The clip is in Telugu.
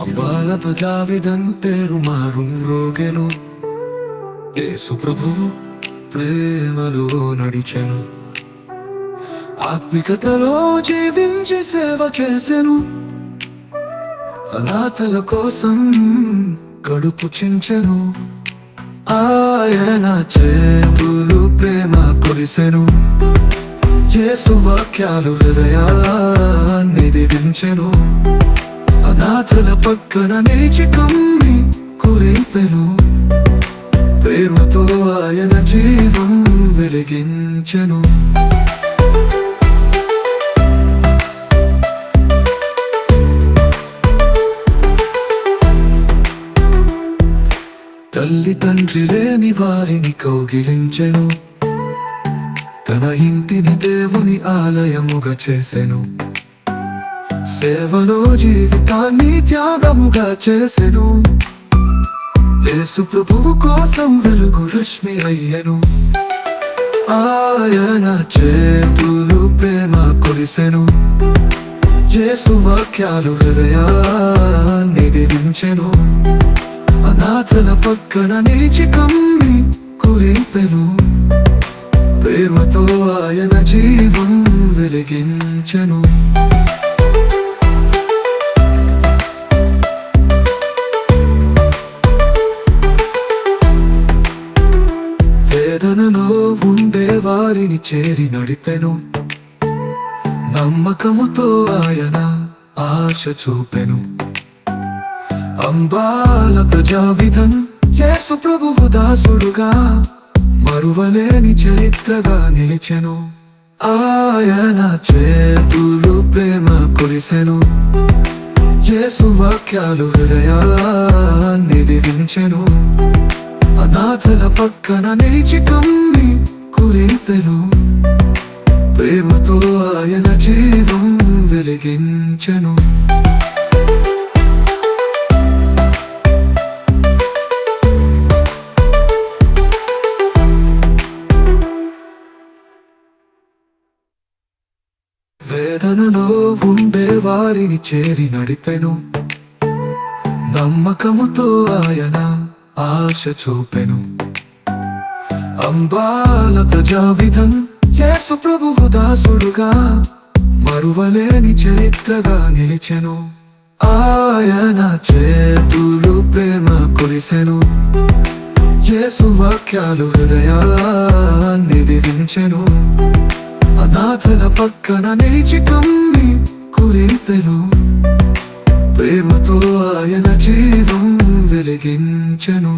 అంబాల ప్రజావిధన్ పేరు మారుమ్రోగెను. యేసు ప్రభువు ప్రేమలో నడిచెను. ఆత్మికతలో జీవించి సేవ చేసెను. అనాథల కోసం కడుపు చించెను. ఆయన చేతులు ప్రేమ కొలిసెను. యేసు వాక్యాలు హృదయాన్ని దీవించెను. అనాథల పక్కన నిలిచి కమ్మి కురింపెను. ప్రేమతో ఆయన జీవం వెలిగించెను. తల్లి తండ్రి లేని వారిని కౌగిలించెను. తన ఇంటిని దేవుని ఆలయముగా చేసెను. సేవలో జీవితాన్ని త్యాగముగా చేసెను. యేసు ప్రభువు కోసం వెలుగు రశ్మి అయ్యెను. ఆయన చేతులు ప్రేమ కొలిసెను. యేసు వాక్యాలు హృదయాన్ని దీవించెను. అనాథల పక్కన నిలిచి కమ్మి కురింపెను. ప్రేమతో ఆయన జీవం వెలిగించెను. వేదనలో ఉండే వారిని చేరి నడిపెను. నమ్మకముతో ఆయన ఆశ చూపెను. అంబాల ప్రజావిధన్ యేసు ప్రభువు దాసుడుగా మరువలేని చరిత్రగా నిలిచెను. ఆయన చేతులు ప్రేమ కొలిసెను. యేసు వాక్యాలు హృదయాన్ని దీవించెను. అనాథల పక్కన నిలిచి కమ్మి కురింపెను. ప్రేమతో ఆయన జీవం వెలిగించెను. వేదనలో ఉండే వారిని చేరి నడిపెను. నమ్మకముతో ఆయన ఆశ చూపెను. అంబాల ప్రజావిధన్ యేసు ప్రభువు దాసుడుగా మరువలేని చరిత్రగా నిలిచెను. ఆయన చేతులు ప్రేమ కొలిసెను. యేసు వాక్యాలు హృదయాన్ని దీవించెను. అనాథల పక్కన నిలిచి కమ్మి కురింపెను. ప్రేమతో ఆయన జీవం వెలిగించెను.